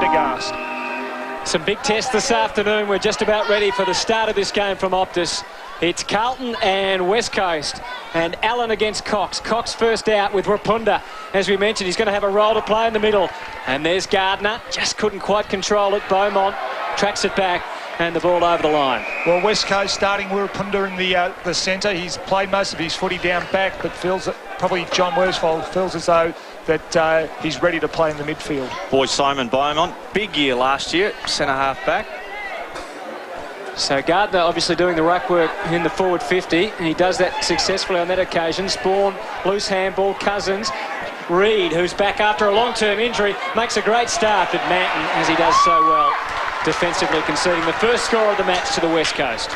Prendergast. Some big tests this afternoon. We're just about ready for the start of this game from Optus. It's Carlton and West Coast, and Allen against Cox. Cox first out with Rapunda. As we mentioned, he's going to have a role to play in the middle. And there's Gardner. Just couldn't quite control it. Beaumont tracks it back, and the ball over the line. Well, West Coast starting Wirrapunda in the centre. He's played most of his footy down back, but feels that probably John Worsfold feels as though that he's ready to play in the midfield. Boy, Simon Beaumont, big year last year, centre-half back. So Gardner obviously doing the ruck work in the forward 50, and he does that successfully on that occasion. Spawn, loose handball, Cousins. Reid, who's back after a long-term injury, makes a great start, but Manton, as he does so well, defensively conceding the first score of the match to the West Coast.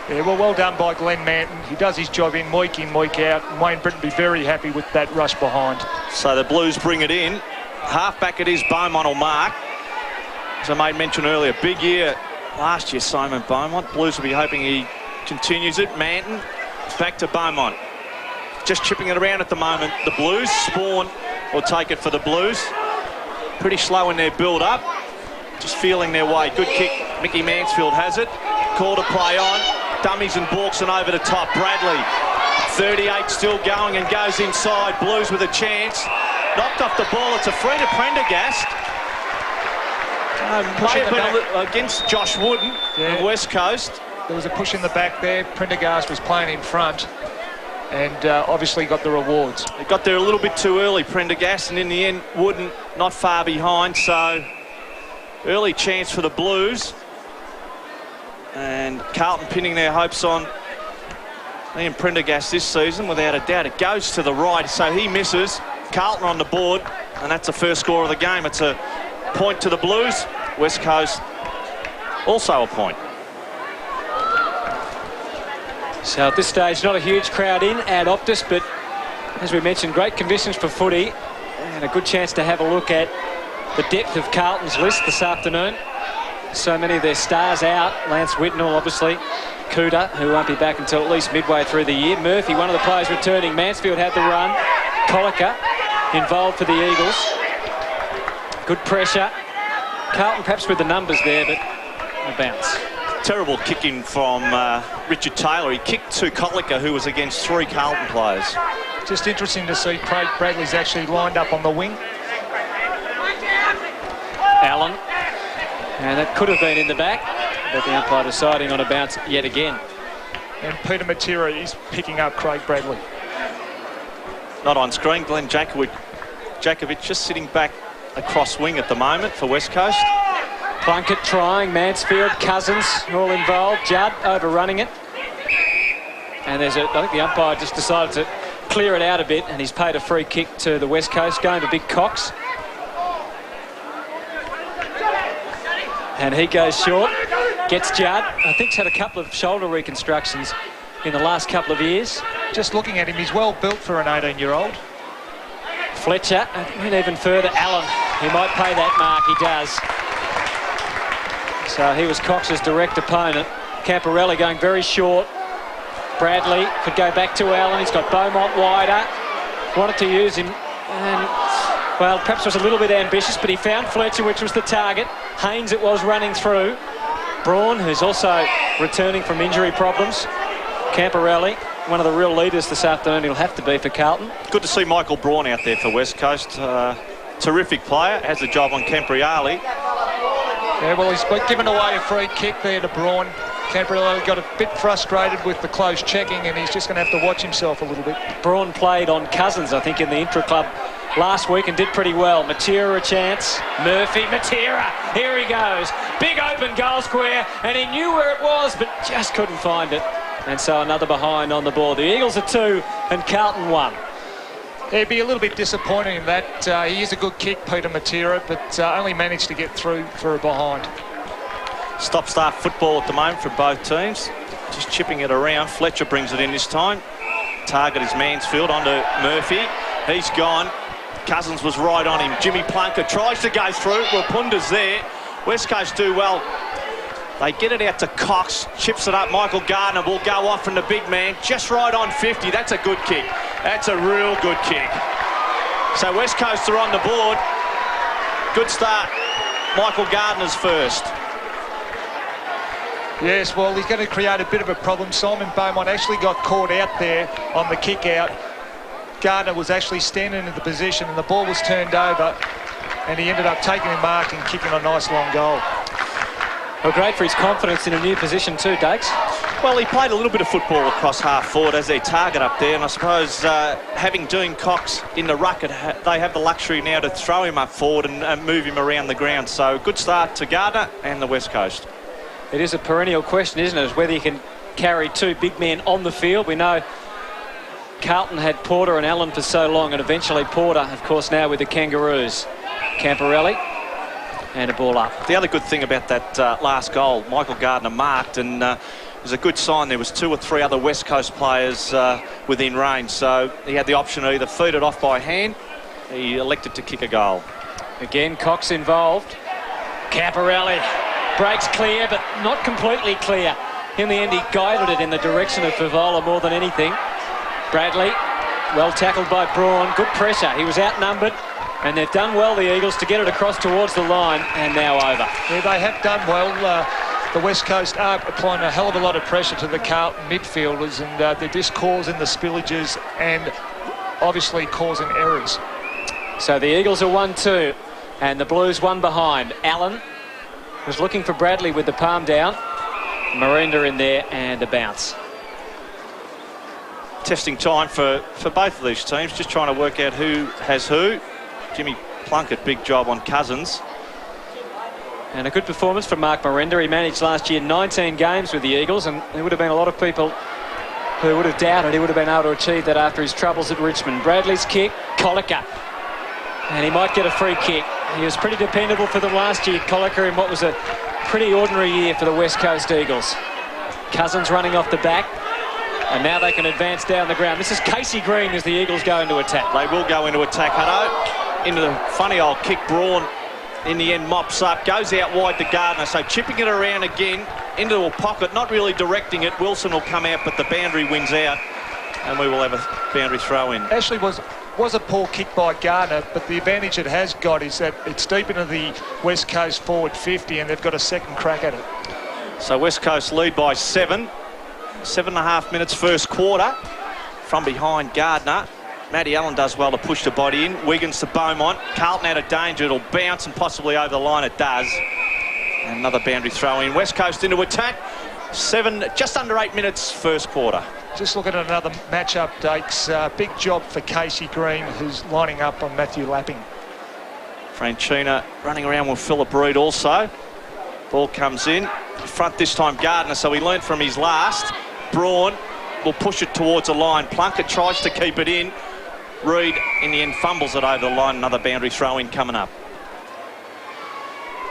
Yeah, well done by Glenn Manton. He does his job in, week out. And Wayne Britton be very happy with that rush behind. So the Blues bring it in. Half-back it is, Beaumont will mark. As I made mention earlier, big year last year, Simon Beaumont. Blues will be hoping he continues it. Manton, back to Beaumont. Just chipping it around at the moment. The Blues, Spawn will take it for the Blues. Pretty slow in their build-up. Just feeling their way. Good kick. Mickey Mansfield has it. Call to play on. Dummies and balks and over the top. Bradley, 38 still going and goes inside. Blues with a chance. Knocked off the ball. It's a free to Prendergast. Against Josh Wooden, of West Coast. There was a push in the back there. Prendergast was playing in front and obviously got the rewards. He got there a little bit too early, Prendergast, and in the end, Wooden not far behind, so early chance for the Blues. And Carlton pinning their hopes on Liam Prendergast this season, without a doubt. It goes to the right, so he misses. Carlton on the board, and that's the first score of the game. It's a point to the Blues. West Coast also a point. So at this stage, not a huge crowd in at Optus, but as we mentioned, great conditions for footy and a good chance to have a look at the depth of Carlton's list this afternoon. So many of their stars out. Lance Whitnell, obviously. Cooter, who won't be back until at least midway through the year. Murphy, one of the players returning. Mansfield had the run. Collicker involved for the Eagles. Good pressure. Carlton perhaps with the numbers there, but a bounce. Terrible kicking from Richard Taylor. He kicked to Collicker, who was against 3 Carlton players. Just interesting to see Craig Bradley's actually lined up on the wing. Allen. And that could have been in the back, but the umpire deciding on a bounce yet again. And Peter Matera is picking up Craig Bradley. Not on screen. Glenn Jakovic just sitting back across wing at the moment for West Coast. Plunkett trying, Mansfield, Cousins all involved. Judd overrunning it. And I think the umpire just decided to clear it out a bit, and he's paid a free kick to the West Coast, going to Big Cox. And he goes short, gets Judd. I think he's had a couple of shoulder reconstructions in the last couple of years. Just looking at him, he's well built for an 18-year-old. Fletcher, and even further, Allen. He might pay that mark, he does. So he was Cox's direct opponent. Camporelli going very short. Bradley could go back to Allen. He's got Beaumont wider. Wanted to use him, and well, perhaps was a little bit ambitious, but he found Fletcher, which was the target. Haynes it was running through. Braun, who's also returning from injury problems. Camporelli, one of the real leaders this afternoon, he'll have to be for Carlton. Good to see Michael Braun out there for West Coast. Terrific player, has the job on Camporelli. Yeah, well, he's given away a free kick there to Braun. Camporelli got a bit frustrated with the close checking, and he's just going to have to watch himself a little bit. Braun played on Cousins, I think, in the intra-club last week and did pretty well. Matera a chance. Murphy, Matera, here he goes. Big open goal square, and he knew where it was, but just couldn't find it. And so another behind on the board. The Eagles are 2 and Carlton 1. He'd be a little bit disappointed in that. He is a good kick, Peter Matera, but only managed to get through for a behind. Stop-start football at the moment for both teams. Just chipping it around. Fletcher brings it in this time. Target is Mansfield onto Murphy. He's gone. Cousins was right on him. Jimmy Plunkett tries to go through. Rapunda's there. West Coast do well. They get it out to Cox. Chips it up. Michael Gardner will go off from the big man. Just right on 50. That's a good kick. That's a real good kick. So West Coast are on the board. Good start Michael Gardner's first. Yes, well, he's going to create a bit of a problem. Simon Beaumont actually got caught out there on the kick out. Gardner was actually standing in the position and the ball was turned over and he ended up taking a mark and kicking a nice long goal. Well, great for his confidence in a new position too, Dakes. Well, he played a little bit of football across half forward as their target up there, and I suppose having Dean Cox in the ruck, they have the luxury now to throw him up forward and move him around the ground. So good start to Gardner and the West Coast. It is a perennial question, isn't it, whether you can carry two big men on the field. We know Carlton had Porter and Allen for so long, and eventually Porter, of course, now with the Kangaroos. Camporelli, and a ball up. The other good thing about that last goal, Michael Gardner marked, and it was a good sign there was 2 or 3 other West Coast players within range, so he had the option to either feed it off by hand. He elected to kick a goal. Again, Cox involved. Camporelli breaks clear, but not completely clear. In the end, he guided it in the direction of Favola more than anything. Bradley, well tackled by Braun. Good pressure. He was outnumbered, and they've done well, the Eagles, to get it across towards the line, and now over. Yeah, they have done well. The West Coast are applying a hell of a lot of pressure to the Carlton midfielders, and they're just causing the spillages and obviously causing errors. So the Eagles are 1-2, and the Blues 1 behind. Allen was looking for Bradley with the palm down. Miranda in there, and a bounce. Testing time for both of these teams, just trying to work out who has who. Jimmy Plunkett, big job on Cousins. And a good performance from Mark Miranda. He managed last year 19 games with the Eagles, and there would have been a lot of people who would have doubted he would have been able to achieve that after his troubles at Richmond. Bradley's kick, Colica, and he might get a free kick. He was pretty dependable for them last year, Colica, in what was a pretty ordinary year for the West Coast Eagles. Cousins running off the back, and now they can advance down the ground. This is Casey Green as the Eagles go into attack. They will go into attack, Hutto. Into the funny old kick. Braun in the end mops up, goes out wide to Gardner, so chipping it around again into a pocket, not really directing it. Wilson will come out, but the boundary wins out, and we will have a boundary throw in. Actually was a poor kick by Gardner, but the advantage it has got is that it's deep into the West Coast forward 50 and they've got a second crack at it. So West Coast lead by 7. 7.5 minutes first quarter. From behind Gardner. Matty Allen does well to push the body in. Wiggins to Beaumont. Carlton out of danger. It'll bounce and possibly over the line. It does. And another boundary throw in. West Coast into attack. Just under 8 minutes first quarter. Just looking at another match updates. Big job for Casey Green, who's lining up on Matthew Lapping. Franchina running around with Philip Reid also. Ball comes in. Front this time Gardner, so he learnt from his last. Braun will push it towards the line. Plunkett tries to keep it in. Reid in the end fumbles it over the line. Another boundary throw in coming up.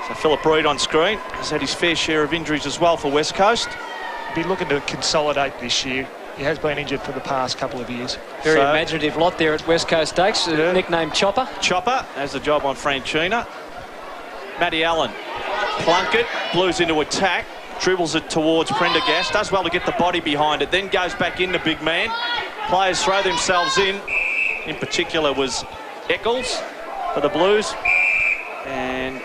So Philip Reid on screen has had his fair share of injuries as well for West Coast. Be looking to consolidate this year. He has been injured for the past couple of years. Very imaginative lot there at West Coast Stakes. Yeah. Nicknamed Chopper. Chopper has the job on Franchina. Matty Allen. Plunkett, Blues into attack. Dribbles it towards Prendergast. Does well to get the body behind it. Then goes back into big man. Players throw themselves in. In particular was Eccles for the Blues. And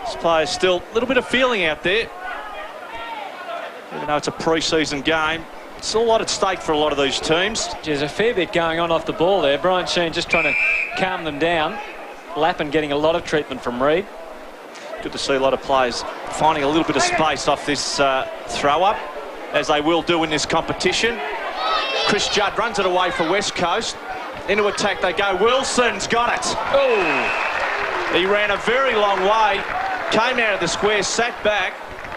this player's still a little bit of feeling out there. Even though it's a pre-season game. Still a lot at stake for a lot of these teams. There's a fair bit going on off the ball there. Brian Sheen just trying to calm them down. Lappin getting a lot of treatment from Reid. Good to see a lot of players finding a little bit of space off this throw-up, as they will do in this competition. Chris Judd runs it away for West Coast. Into attack they go. Wilson's got it. Oh! He ran a very long way, came out of the square, sat back,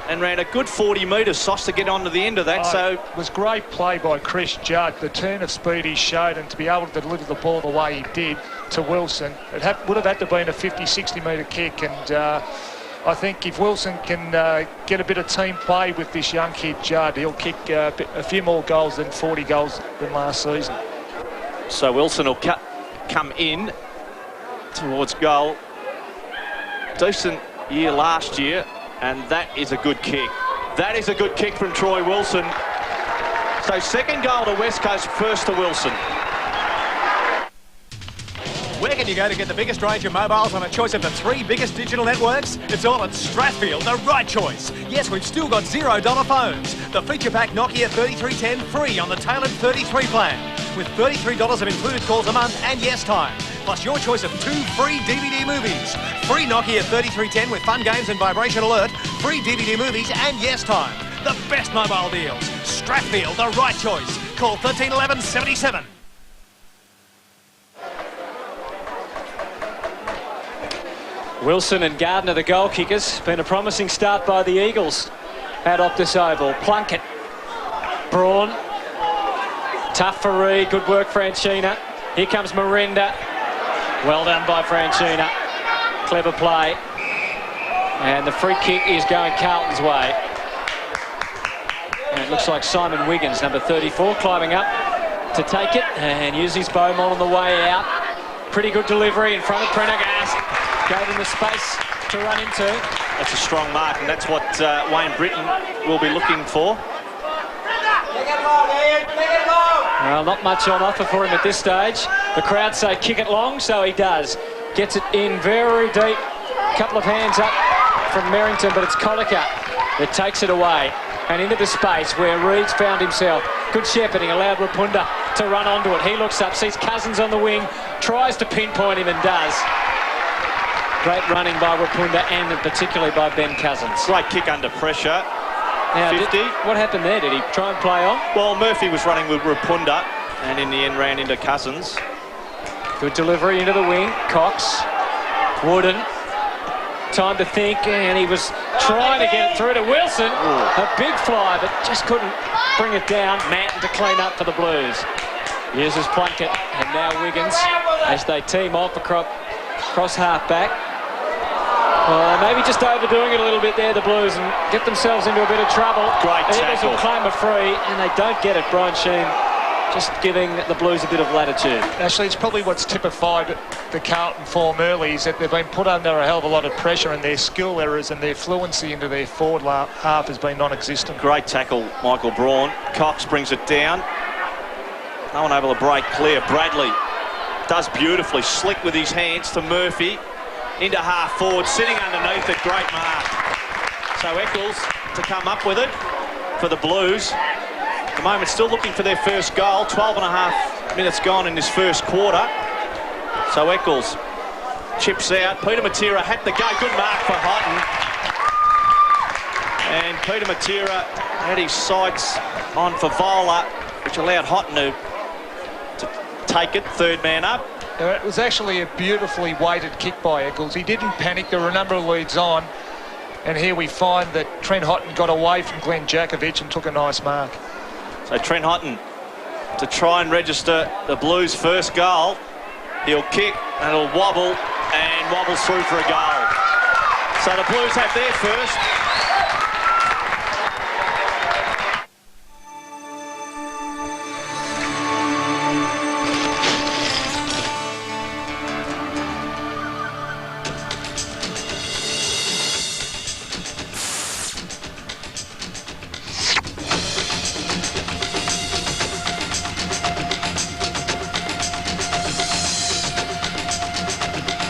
and ran a good 40 metres, Sauce, to get onto the end of that. So it was great play by Chris Judd. The turn of speed he showed, and to be able to deliver the ball the way he did to Wilson, it would have had to been a 50-60 metre kick, and I think if Wilson can get a bit of team play with this young kid Judd, he'll kick a few more goals than 40 goals than last season. So Wilson will come in towards goal. Decent year last year. And that is a good kick. That is a good kick from Troy Wilson. So second goal to West Coast, first to Wilson. Wiggins can you go to get the biggest range of mobiles on a choice of the 3 biggest digital networks? It's all at Strathfield, the right choice. Yes, we've still got $0 phones. The feature pack Nokia 3310 free on the tailored 33 plan, with $33 of included calls a month and yes time. Plus your choice of 2 free DVD movies. Free Nokia 3310 with fun games and vibration alert, free DVD movies and yes time. The best mobile deals. Strathfield, the right choice. Call 1311 77. Wilson and Gardner, the goal kickers. Been a promising start by the Eagles at Optus Oval. Plunkett, Braun, tough for Reid. Good work, Franchina. Here comes Miranda. Well done by Franchina. Clever play. And the free kick is going Carlton's way. And it looks like Simon Wiggins, number 34, climbing up to take it and use his Beaumont on the way out. Pretty good delivery in front of Prendergast. Gave him the space to run into. That's a strong mark, and that's what Wayne Britton will be looking for. Well, not much on offer for him at this stage. The crowd say kick it long, so he does. Gets it in very deep. Couple of hands up from Merrington, but it's Collicker that takes it away and into the space where Reed's found himself. Good shepherding, allowed Rapunda to run onto it. He looks up, sees Cousins on the wing, tries to pinpoint him and does. Great running by Rapunda and particularly by Ben Cousins. Great kick under pressure. Now, 50. What happened there? Did he try and play on? Well, Murphy was running with Rapunda and in the end ran into Cousins. Good delivery into the wing. Cox, Wooden, time to think, and he was trying to get it through to Wilson. Ooh. A big fly, but just couldn't bring it down. Manton to clean up for the Blues. Uses Plunkett, and now Wiggins as they team off across half-back. Maybe just overdoing it a little bit there, the Blues, and get themselves into a bit of trouble. Great tackle. Eagles will claim a free, and they don't get it. Brian Sheen just giving the Blues a bit of latitude. Actually, it's probably what's typified the Carlton form early is that they've been put under a hell of a lot of pressure, and their skill errors and their fluency into their forward half has been non-existent. Great tackle, Michael Braun. Cox brings it down. No one able to break clear. Bradley does beautifully. Slick with his hands to Murphy. Into half forward, sitting underneath it. Great mark. So Eccles to come up with it for the Blues. At the moment, still looking for their first goal. 12.5 minutes gone in this first quarter. So Eccles chips out. Peter Matera had to go. Good mark for Houghton. And Peter Matera had his sights on Favola, which allowed Houghton to take it. Third man up. It was actually a beautifully weighted kick by Eccles. He didn't panic. There were a number of leads on. And here we find that Trent Houghton got away from Glenn Jakovich and took a nice mark. So Trent Houghton to try and register the Blues' first goal. He'll kick and it'll wobble and wobbles through for a goal. So the Blues have their first.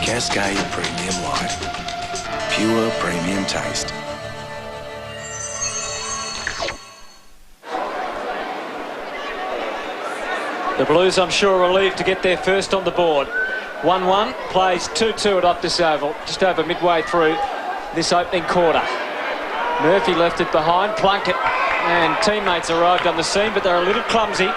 Cascade Premium Light. Pure premium taste. The Blues, I'm sure, are relieved to get their first on the board. 1-1, plays 2-2 at Optus Oval, just over midway through this opening quarter. Murphy left it behind. Plunkett and teammates arrived on the scene, but they're a little clumsy,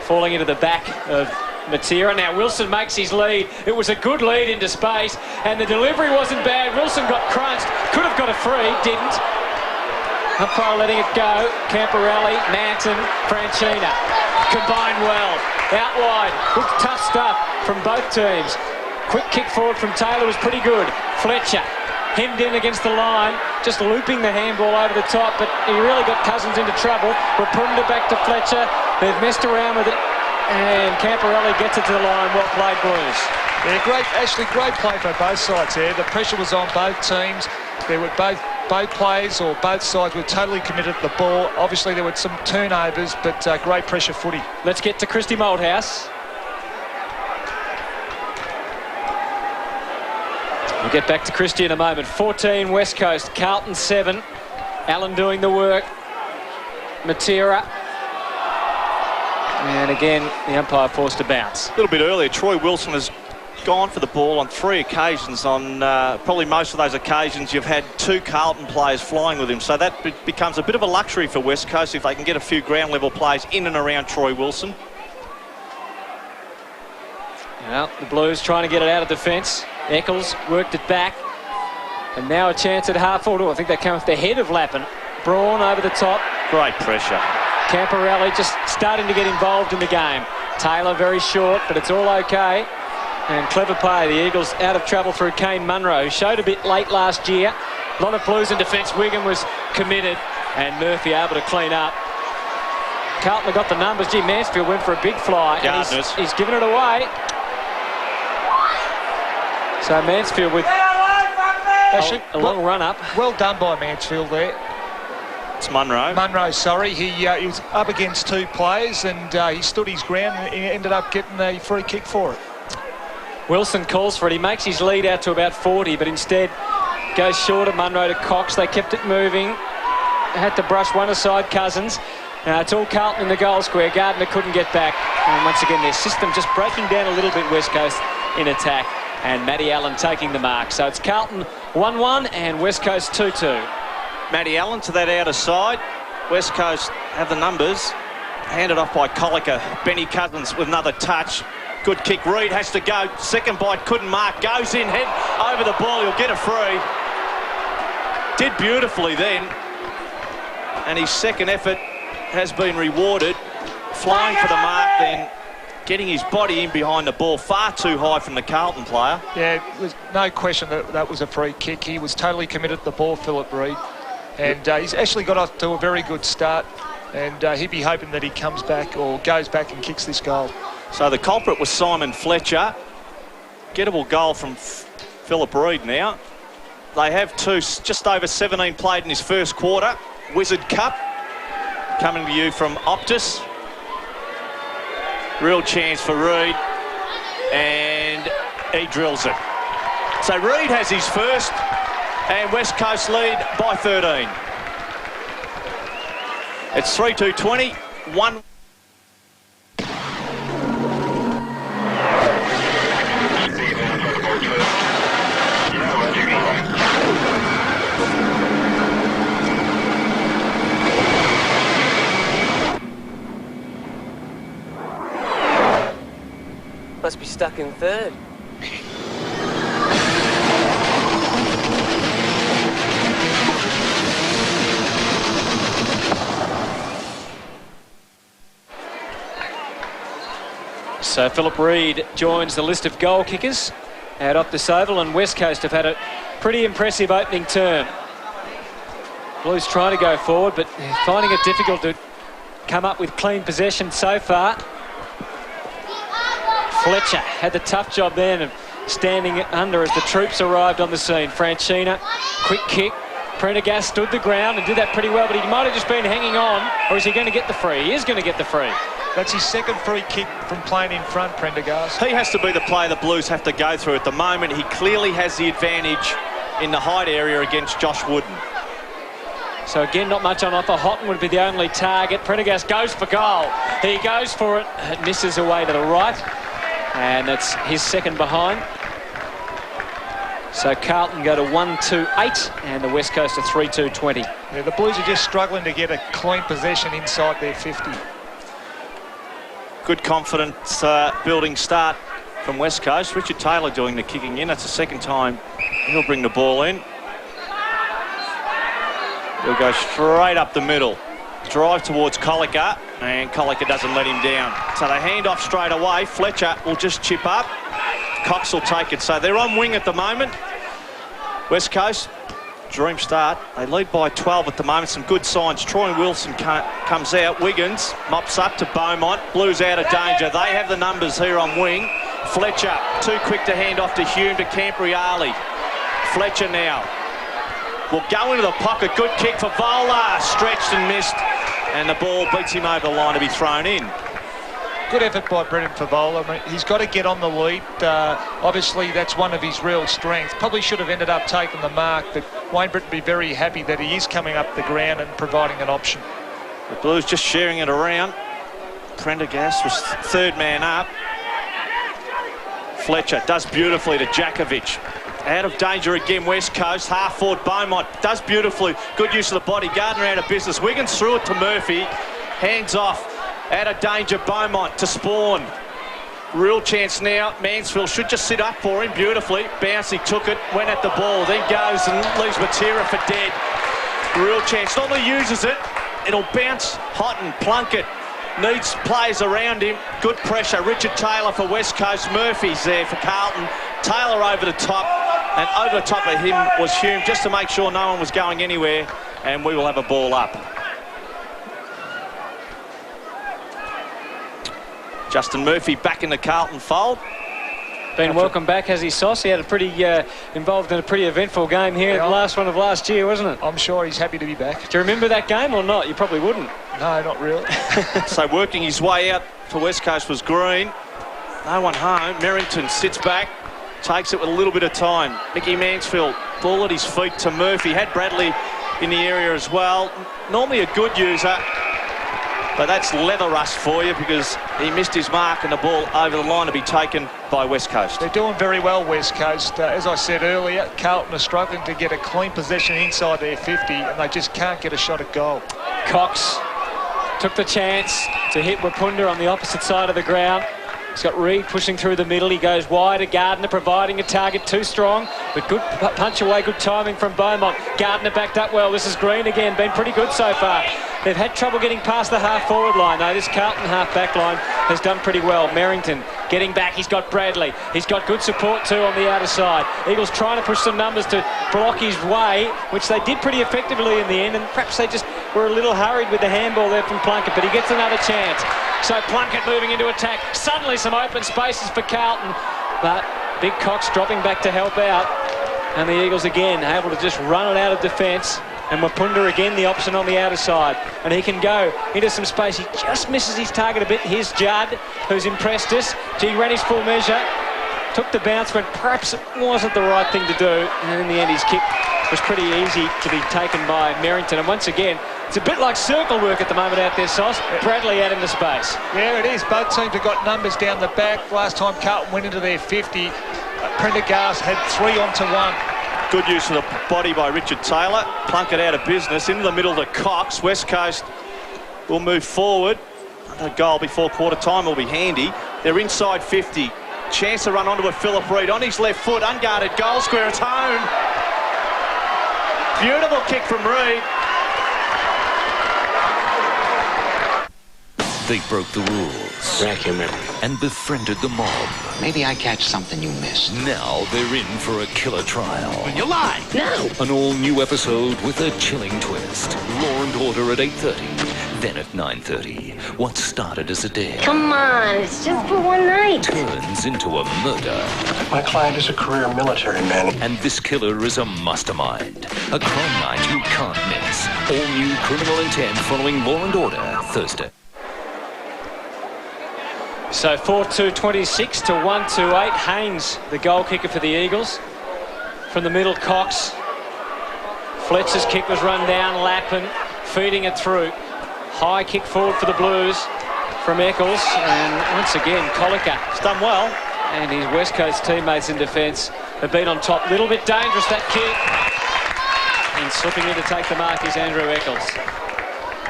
falling into the back of Matera. Now Wilson makes his lead. It was a good lead into space, and the delivery wasn't bad. Wilson got crunched, could have got a free, didn't. Umpire letting it go. Camporelli, Manton, Franchina combined well. Out wide, good tough stuff from both teams. Quick kick forward from Taylor was pretty good. Fletcher hemmed in against the line, just looping the handball over the top, but he really got Cousins into trouble. Rapunda back to Fletcher. They've messed around with it, and Camporelli gets it to the line. Well played, Blues. Yeah, great play for both sides there. The pressure was on both teams. There were both players or both sides were totally committed to the ball. Obviously, there were some turnovers, but great pressure footy. Let's get to Christy Malthouse. get back to Christie in a moment. 14 West Coast, Carlton 7. Allen doing the work. Matera. And again, the umpire forced to bounce. A little bit earlier, Troy Wilson has gone for the ball on 3 occasions. On probably most of those occasions, you've had 2 Carlton players flying with him. So that becomes a bit of a luxury for West Coast if they can get a few ground level plays in and around Troy Wilson. Well, the Blues trying to get it out of defence. Eccles worked it back. And now a chance at half forward. I think they come off the head of Lappin. Braun over the top. Great pressure. Camporelli just starting to get involved in the game. Taylor very short, but it's all okay. And clever play. The Eagles out of trouble through Kane Munro, who showed a bit late last year. A lot of Blues in defence. Wigan was committed, and Murphy able to clean up. Carlton got the numbers. Gee, Mansfield went for a big fly, and he's given it away. So Mansfield with actually a long run up. Well done by Mansfield there. It's Munro. Munro, sorry. He was up against 2 players and he stood his ground and he ended up getting a free kick for it. Wilson calls for it. He makes his lead out to about 40, but instead goes short of Munro to Cox. They kept it moving. Had to brush one aside, Cousins. Now it's all Carlton in the goal square. Gardner couldn't get back. And once again, their system just breaking down a little bit, West Coast in attack. And Matty Allen taking the mark. So it's Carlton 1-1 and West Coast 2-2. Matty Allen to that outer side. West Coast have the numbers. Handed off by Collicker. Benny Cousins with another touch. Good kick. Reid has to go. Second bite, couldn't mark. Goes in, head over the ball. He'll get a free. Did beautifully then. And his second effort has been rewarded. Flying for the mark then. Getting his body in behind the ball, far too high from the Carlton player. Yeah, there's no question that was a free kick. He was totally committed to the ball, Philip Reid. And he's actually got off to a very good start. And he'd be hoping that he comes back or goes back and kicks this goal. So the culprit was Simon Fletcher. Gettable goal from Philip Reid now. They have 2, just over 17 played in his first quarter. Wizard Cup coming to you from Optus. Real chance for Reid, and he drills it. So Reid has his first, and West Coast lead by 13. It's 3-2-20, 1. Must be stuck in third. So Philip Reid joins the list of goal kickers at Optus Oval, and West Coast have had a pretty impressive opening term. Blues trying to go forward, but finding it difficult to come up with clean possession so far. Fletcher had the tough job then of standing under as the troops arrived on the scene. Franchina, quick kick. Prendergast stood the ground and did that pretty well, but he might have just been hanging on, or is he going to get the free? He is going to get the free. That's his second free kick from playing in front, Prendergast. He has to be the player the Blues have to go through at the moment. He clearly has the advantage in the height area against Josh Wooden. So again, not much on offer. Houghton would be the only target. Prendergast goes for goal. He goes for it. It misses away to the right. And that's his second behind. So Carlton go to 1-2-8 and the West Coast to 3-2-20. Yeah, the Blues are just struggling to get a clean possession inside their 50. Good confidence building start from West Coast. Richard Taylor doing the kicking in. That's the second time he'll bring the ball in. He'll go straight up the middle. Drive towards Collicker, and Collicker doesn't let him down. So they hand off straight away. Fletcher will just chip up. Cox will take it. So they're on wing at the moment. West Coast, dream start. They lead by 12 at the moment. Some good signs. Troy Wilson comes out. Wiggins mops up to Beaumont. Blues out of danger. They have the numbers here on wing. Fletcher, too quick to hand off to Hume to Campriali. Fletcher now will go into the pocket. Good kick for Vola. Stretched and missed. And the ball beats him over the line to be thrown in. good effort by Brendan Favola. I mean, he's got to get on the lead. Obviously, that's one of his real strengths. Probably should have ended up taking the mark, but Wayne Britton be very happy that he is coming up the ground and providing an option. The Blues just sharing it around. Prendergast was third man up. Fletcher does beautifully to Jakovic. Out of danger again, West Coast. Half forward, Beaumont does beautifully. Good use of the body. Gardner out of business. Wiggins threw it to Murphy. Hands off. Out of danger, Beaumont to Spawn. Real chance now. Mansfield should just sit up for him beautifully. Bouncy took it, went at the ball, then goes and leaves Matera for dead. Real chance. Normally uses it. It'll bounce hot and Plunkett. Needs players around him. Good pressure. Richard Taylor for West Coast. Murphy's there for Carlton. Taylor over the top. And over the top of him was Hume, just to make sure no one was going anywhere. And we will have a ball up. Justin Murphy back in the Carlton fold. Been welcome back, has he, Sauce? He had a pretty involved in a pretty eventful game here, the last one of last year, wasn't it? I'm sure he's happy to be back. Do you remember that game or not? You probably wouldn't. No, not really. So working his way out for West Coast was Green. No one home. Merrington sits back, takes it with a little bit of time. Mickey Mansfield, ball at his feet to Murphy. Had Bradley in the area as well. Normally a good user, but that's leather rust for you because he missed his mark and the ball over the line to be taken by West Coast. They're doing very well, West Coast. As I said earlier, Carlton are struggling to get a clean possession inside their 50 and they just can't get a shot at goal. Cox took the chance to hit Wapunda on the opposite side of the ground. He's got Reid pushing through the middle. He goes wide to Gardner, providing a target too strong, but good punch away, good timing from Beaumont. Gardner backed up well. This is Green again, been pretty good so far. They've had trouble getting past the half-forward line, though. This Carlton half-back line has done pretty well. Merrington getting back. He's got Bradley. He's got good support, too, on the outer side. Eagles trying to push some numbers to block his way, which they did pretty effectively in the end, and perhaps they just were a little hurried with the handball there from Plunkett, but he gets another chance. So Plunkett moving into attack. Suddenly some open spaces for Carlton, but Big Cox dropping back to help out. And the Eagles again able to just run it out of defence. And Wapunda again the option on the outer side. And he can go into some space. He just misses his target a bit. Here's Judd, who's impressed us. He ran his full measure. Took the bounce when perhaps it wasn't the right thing to do. And in the end his kick was pretty easy to be taken by Merrington. And once again, it's a bit like circle work at the moment out there, Sauce. Bradley out into space. Yeah, it is. Both teams have got numbers down the back. Last time Carlton went into their 50, Prendergast had 3 onto 1. Good use of the body by Richard Taylor. Plunkett out of business. Into the middle to Cox. West Coast will move forward. A goal before quarter time will be handy. They're inside 50. Chance to run onto a Philip Reid on his left foot. Unguarded goal square. It's home. Beautiful kick from Reid. They broke the rules. Rack your memory. And befriended the mob. Maybe I catch something you missed. Now they're in for a killer trial. When you lie. No. An all-new episode with a chilling twist. Law and Order at 8:30. Then at 9:30, what started as a dare... Come on, it's just for one night. ...turns into a murder. My client is a career military man. And this killer is a mastermind. A crime night you can't miss. All new Criminal Intent following Law and Order Thursday. So 4-2-26 to 1-2-8. Haynes, the goal kicker for the Eagles. From the middle, Cox. Fletcher's kick was run down, Lappin feeding it through. High kick forward for the Blues from Eccles. And once again, Colliker has done well. And his West Coast teammates in defence have been on top. Little bit dangerous, that kick. And slipping in to take the mark is Andrew Eccles.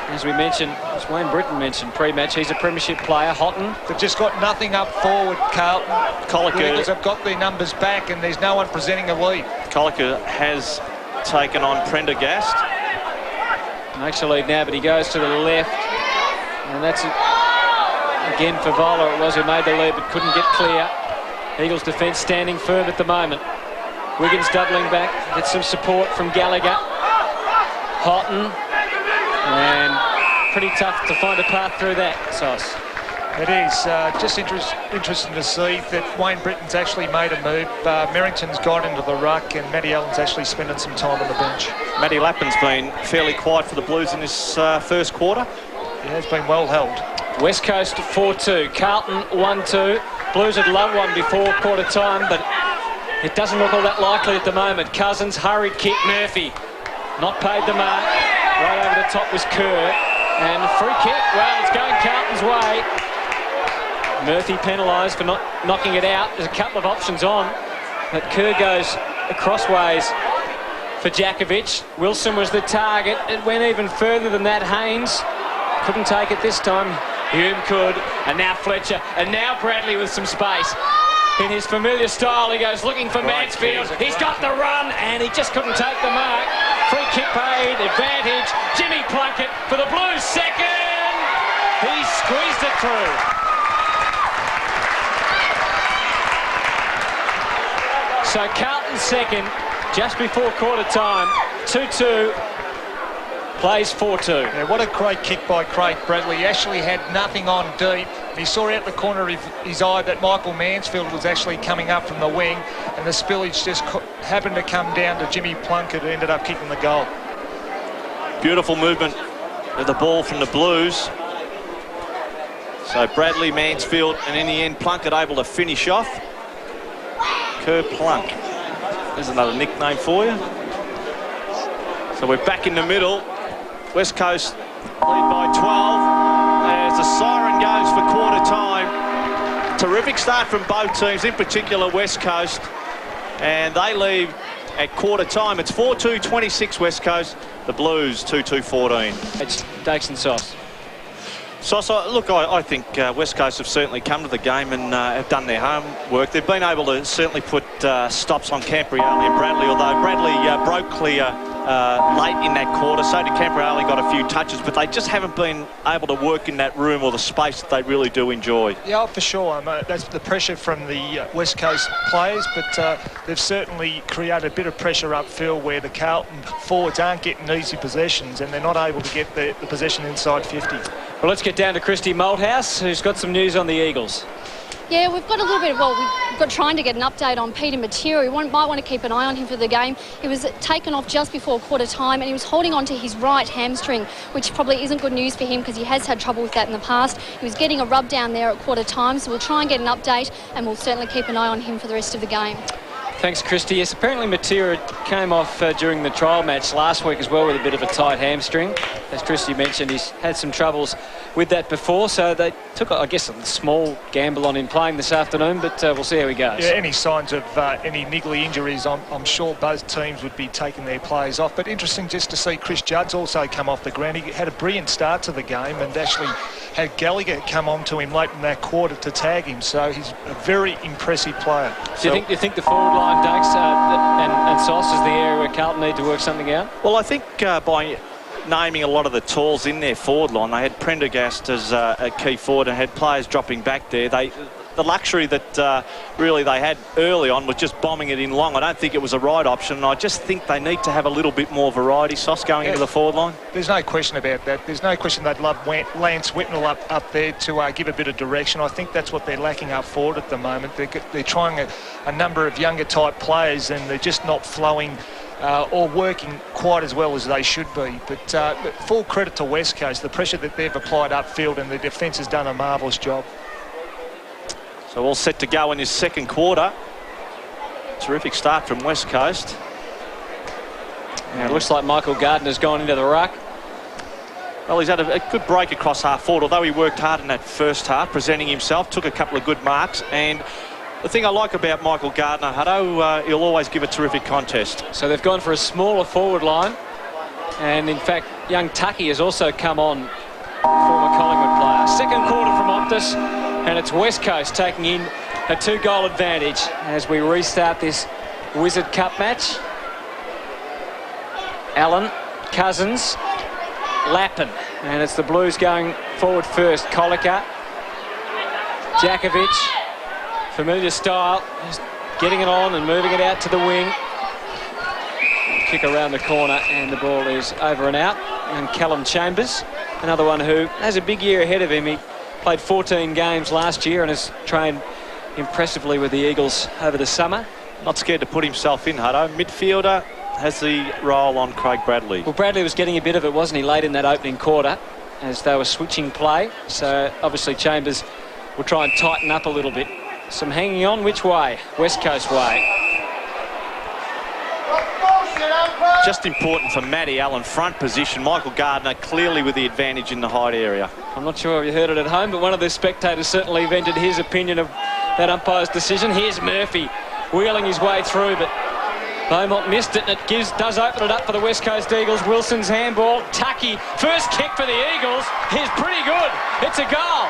As we mentioned, as Wayne Britton mentioned pre-match, he's a premiership player. Houghton. They've just got nothing up forward, Carlton. Colliker. The Eagles have got their numbers back and there's no one presenting a lead. Colliker has taken on Prendergast. Makes a lead now, but he goes to the left. And that's it. Again, Favola it was who made the lead but couldn't get clear. Eagles defence standing firm at the moment. Wiggins doubling back. Gets some support from Gallagher. Houghton. And pretty tough to find a path through that, Sauce. It is. Just interesting to see that Wayne Britton's actually made a move. Merrington's gone into the ruck and Matty Allen's actually spending some time on the bench. Matty Lappin's been fairly quiet for the Blues in this first quarter. Yeah, it's been well held. West Coast 4-2. Carlton 1-2. Blues had loved one before quarter time, but it doesn't look all that likely at the moment. Cousins, hurried kick, Murphy. Not paid the mark. Right over the top was Kerr. And free kick, well, it's going Carlton's way. Murphy penalised for not knocking it out. There's a couple of options on, but Kerr goes crossways for Djakovic. Wilson was the target. It went even further than that. Haynes couldn't take it this time. Hume could, and now Fletcher, and now Bradley with some space. In his familiar style, he goes looking for Mansfield. He's got the run, and he just couldn't take the mark. Free kick paid, advantage. Jimmy Plunkett for the Blues, second. He squeezed it through. So Carlton second, just before quarter time, 2-2. Plays 4-2. Yeah, what a great kick by Craig Bradley. He actually had nothing on deep. He saw out the corner of his eye that Michael Mansfield was actually coming up from the wing, and the spillage just happened to come down to Jimmy Plunkett, who ended up kicking the goal. Beautiful movement of the ball from the Blues. So Bradley, Mansfield, and in the end Plunkett able to finish off. Kerr Plunk. There's another nickname for you. So we're back in the middle. West Coast lead by 12 as the siren goes for quarter time. Terrific start from both teams, in particular West Coast, and they leave at quarter time. It's 4-2-26 West Coast, the Blues 2-2-14. It's Dakes and Sauce. So look, I think West Coast have certainly come to the game and have done their homework. They've been able to certainly put stops on Camprioli and Bradley, although Bradley broke clear late in that quarter. So did Camprioli, got a few touches, but they just haven't been able to work in that room or the space that they really do enjoy. Yeah, for sure. That's the pressure from the West Coast players, but they've certainly created a bit of pressure upfield where the Carlton forwards aren't getting easy possessions and they're not able to get the possession inside 50. Well, let's get down to Christy Malthouse, who's got some news on the Eagles. Yeah, we've got a little bit, we've got trying to get an update on Peter Matera. We might want to keep an eye on him for the game. He was taken off just before quarter time and he was holding on to his right hamstring, which probably isn't good news for him because he has had trouble with that in the past. He was getting a rub down there at quarter time, so we'll try and get an update and we'll certainly keep an eye on him for the rest of the game. Thanks, Christy. Yes, apparently Matera came off during the trial match last week as well with a bit of a tight hamstring. As Christy mentioned, he's had some troubles with that before, so they took, I guess, a small gamble on him playing this afternoon, but we'll see how he goes. Yeah, any signs of any niggly injuries, I'm sure both teams would be taking their players off. But interesting just to see Chris Judd's also come off the ground. He had a brilliant start to the game and actually had Gallagher come on to him late in that quarter to tag him, so he's a very impressive player. Do you think the forward line, Dakes, and Sauce is the area where Carlton need to work something out? Well, I think by naming a lot of the talls in their forward line, they had Prendergast as a key forward and had players dropping back there. The luxury that really they had early on was just bombing it in long. I don't think it was a right option, and I just think they need to have a little bit more variety, Sauce, going into the forward line. There's no question about that. There's no question they'd love Lance Whitnell up there to give a bit of direction. I think that's what they're lacking up forward at the moment. They're trying a number of younger type players and they're just not flowing or working quite as well as they should be. But full credit to West Coast, the pressure that they've applied upfield, and the defence has done a marvellous job. So all set to go in this second quarter. Terrific start from West Coast. Yeah, it looks like Michael Gardner's gone into the ruck. Well, he's had a good break across half forward, although he worked hard in that first half, presenting himself, took a couple of good marks. And the thing I like about Michael Gardner, Hutto, he'll always give a terrific contest. So they've gone for a smaller forward line. And in fact, young Tucky has also come on, former Collingwood player. Second quarter from Optus. And it's West Coast taking in a 2-goal advantage as we restart this Wizard Cup match. Allen, Cousins, Lappin, and it's the Blues going forward first. Colica, Djakovic, familiar style, just getting it on and moving it out to the wing. Kick around the corner and the ball is over and out. And Callum Chambers, another one who has a big year ahead of him. He played 14 games last year and has trained impressively with the Eagles over the summer. Not scared to put himself in, Hutto. Midfielder has the role on Craig Bradley. Well, Bradley was getting a bit of it, wasn't he, late in that opening quarter. as they were switching play. So obviously Chambers will try and tighten up a little bit. Some hanging on which way? West Coast way. Just important for Matty Allen, front position. Michael Gardner clearly with the advantage in the height area. I'm not sure if you heard it at home, but one of the spectators certainly vented his opinion of that umpire's decision. Here's Murphy wheeling his way through, but Beaumont missed it, and it does open it up for the West Coast Eagles. Wilson's handball. Tucky, first kick for the Eagles is pretty good. It's a goal.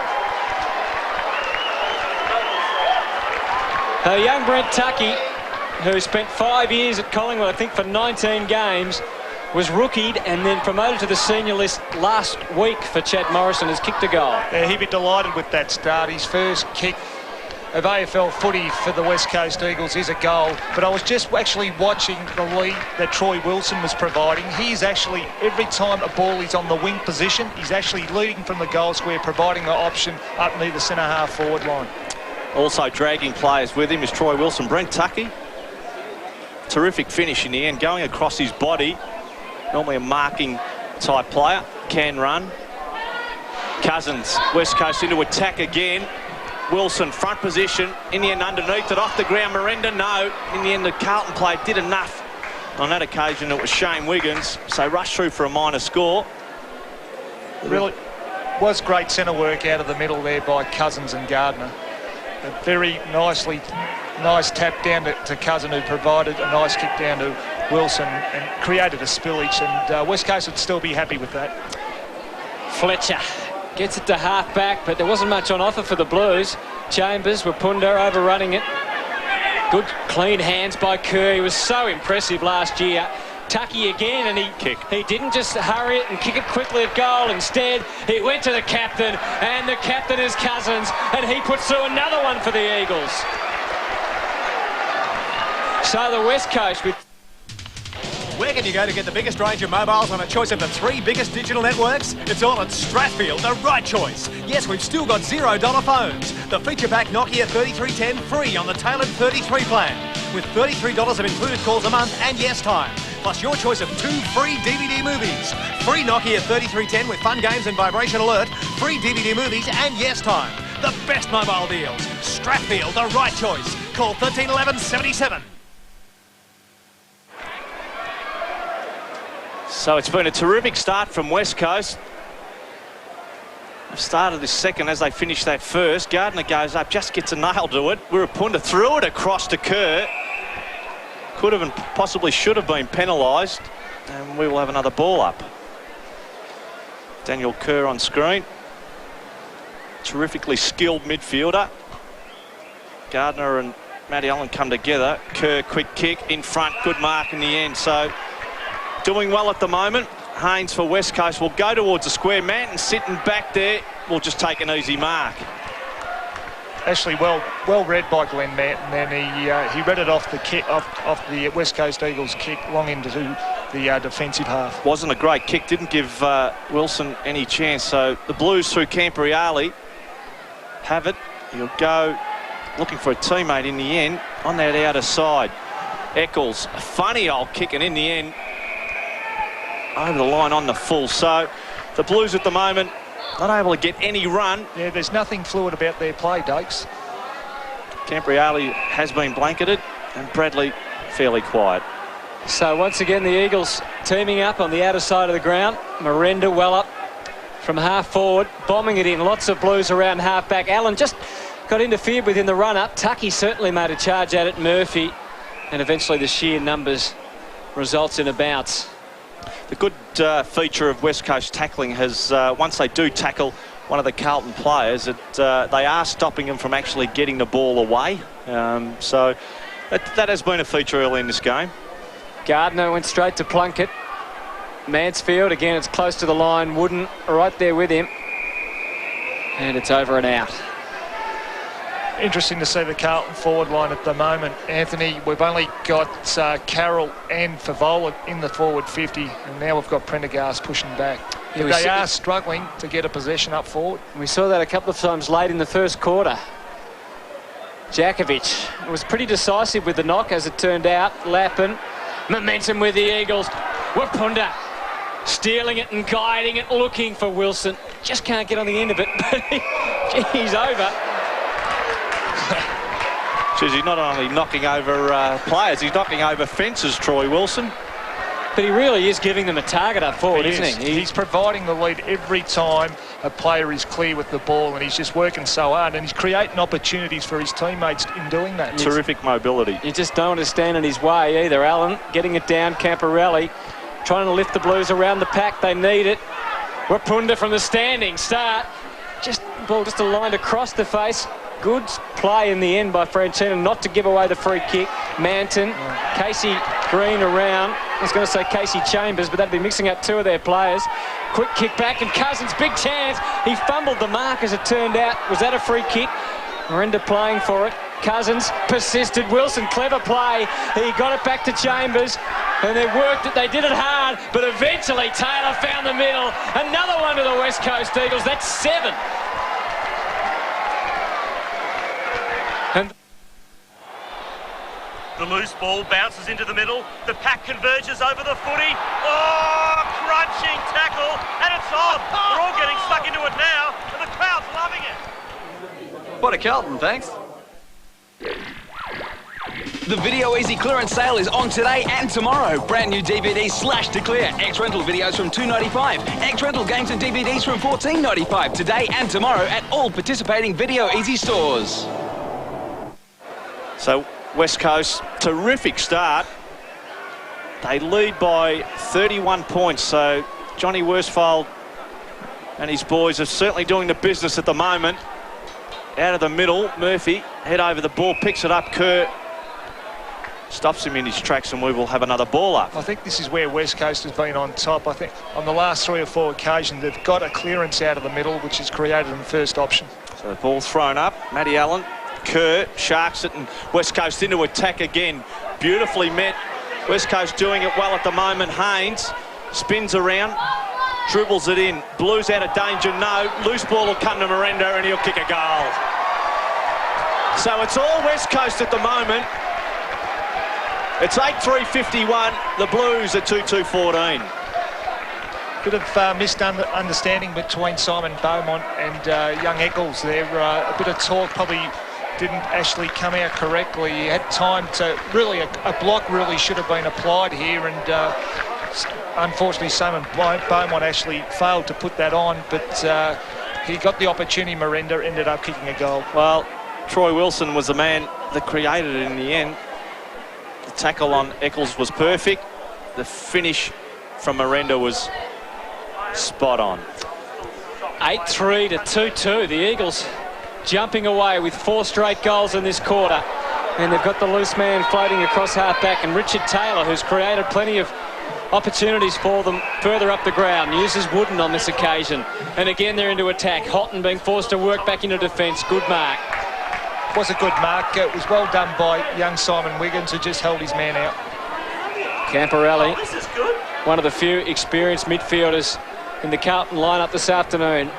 Young Brent Tucky, who spent 5 years at Collingwood, I think for 19 games, was rookied and then promoted to the senior list last week for Chad Morrison, has kicked a goal. Yeah, he'd be delighted with that start. His first kick of AFL footy for the West Coast Eagles is a goal. But I was just actually watching the lead that Troy Wilson was providing. He's actually, every time a ball is on the wing position, he's actually leading from the goal square, providing an option up near the centre-half forward line. Also dragging players with him is Troy Wilson. Brent Tucky, terrific finish in the end, going across his body. Normally a marking type player, can run. Cousins, West Coast into attack again. Wilson, front position, in the end underneath it, off the ground. Miranda, no. In the end, the Carlton player did enough. On that occasion, it was Shane Wiggins, so rushed through for a minor score. Really was great centre work out of the middle there by Cousins and Gardner. A very nice tap down to Cousin, who provided a nice kick down to Wilson and created a spillage, and West Coast would still be happy with that. Fletcher gets it to half-back, but there wasn't much on offer for the Blues. Chambers, Wapunda overrunning it. Good clean hands by Kerr. He was so impressive last year. Tucky again, and he didn't just hurry it and kick it quickly at goal. Instead, he went to the captain, and the captain is Cousins, and he puts through another one for the Eagles. So the West Coast with... Where can you go to get the biggest range of mobiles on a choice of the 3 biggest digital networks? It's all at Strathfield, the right choice. Yes, we've still got $0 phones. The feature pack Nokia 3310 free on the tailored 33 plan, with $33 of included calls a month and yes time. Plus your choice of 2 free DVD movies. Free Nokia 3310 with fun games and vibration alert, free DVD movies and yes time. The best mobile deals. Strathfield, the right choice. Call 1311 77. So it's been a terrific start from West Coast. They've started this second as they finish that first. Gardner goes up, just gets a nail to it. Wirapunda threw it across to Kerr. Could have and possibly should have been penalised. And we will have another ball up. Daniel Kerr on screen. Terrifically skilled midfielder. Gardner and Matty Allen come together. Kerr, quick kick in front, good mark in the end. So doing well at the moment. Haynes for West Coast will go towards the square. Manton sitting back there will just take an easy mark. Actually, well read by Glenn Manton, and he read it off the kick, off the West Coast Eagles kick long into the defensive half. Wasn't a great kick, didn't give Wilson any chance. So the Blues through Campriali have it. He'll go looking for a teammate in the end on that outer side. Eccles, a funny old kick, and in the end over the line on the full. So the Blues at the moment not able to get any run. Yeah, there's nothing fluid about their play, Dakes. Campriali has been blanketed and Bradley fairly quiet. So once again the Eagles teaming up on the outer side of the ground. Miranda well up from half forward, bombing it in. Lots of Blues around half back. Allen just got interfered with in the run up. Tucky certainly made a charge at it. Murphy, and eventually the sheer numbers results in a bounce. The good feature of West Coast tackling has, once they do tackle one of the Carlton players, they are stopping them from actually getting the ball away. So that has been a feature early in this game. Gardner went straight to Plunkett. Mansfield, again, it's close to the line. Wooden right there with him. And it's over and out. Interesting to see the Carlton forward line at the moment. Anthony, we've only got Carroll and Favola in the forward 50, and now we've got Prendergast pushing back. Yeah, they are struggling to get a possession up forward. We saw that a couple of times late in the first quarter. Jakovic was pretty decisive with the knock, as it turned out. Lappin, momentum with the Eagles. Wapunda stealing it and guiding it, looking for Wilson. Just can't get on the end of it, but he's over. He's not only knocking over players, he's knocking over fences, Troy Wilson. But he really is giving them a target up forward, isn't he? He's providing the lead every time a player is clear with the ball, and he's just working so hard, and he's creating opportunities for his teammates in doing that. Terrific mobility. You just don't want to stand in his way either. Allen getting it down, Camporelli trying to lift the Blues around the pack. They need it. Wapunda from the standing start. Ball just aligned across the face. Good play in the end by Francina not to give away the free kick. Manton, Casey Green around. I was going to say Casey Chambers, but that'd be mixing up two of their players. Quick kick back, and Cousins, big chance. He fumbled the mark as it turned out. Was that a free kick? Miranda playing for it. Cousins persisted. Wilson, clever play. He got it back to Chambers, and they worked it. They did it hard, but eventually Taylor found the middle. Another one to the West Coast Eagles. That's 7. And the loose ball bounces into the middle. The pack converges over the footy. Oh, crunching tackle, and it's on. We're all getting stuck into it now, and the crowd's loving it. What a Carlton, thanks. The Video Easy clearance sale is on today and tomorrow. Brand new DVDs slashed to clear. X-Rental videos from $2.95. X-Rental games and DVDs from $14.95 today and tomorrow at all participating Video Easy stores. So West Coast, terrific start. They lead by 31 points. So Johnny Worsfold and his boys are certainly doing the business at the moment. Out of the middle, Murphy head over the ball, picks it up. Kerr stops him in his tracks, and we will have another ball up. I think this is where West Coast has been on top. I think on the last 3 or 4 occasions they've got a clearance out of the middle, which has created them first option. So the ball thrown up. Matty Allen, Kerr sharks it, and West Coast into attack again. Beautifully met. West Coast doing it well at the moment. Haynes spins around, dribbles it in. Blues out of danger, no. Loose ball will come to Miranda, and he'll kick a goal. So it's all West Coast at the moment. It's 8-3-51. The Blues at 2-2-14. Bit of misunderstanding between Simon Beaumont and young Eccles there. A bit of talk, probably didn't actually come out correctly. He had time to really, a block really should have been applied here, and unfortunately Simon Beaumont actually failed to put that on, but he got the opportunity. Miranda ended up kicking a goal. Well, Troy Wilson was the man that created it in the end. The tackle on Eccles was perfect. The finish from Miranda was spot on. 8-3 to 2-2. The Eagles jumping away with 4 straight goals in this quarter. And they've got the loose man floating across half-back, and Richard Taylor, who's created plenty of opportunities for them further up the ground, uses Wooden on this occasion. And again they're into attack. Houghton being forced to work back into defence. Good mark. Was a good mark. It was well done by young Simon Wiggins, who just held his man out. Camporelli, This is good. one of the few experienced midfielders in the Carlton lineup this afternoon.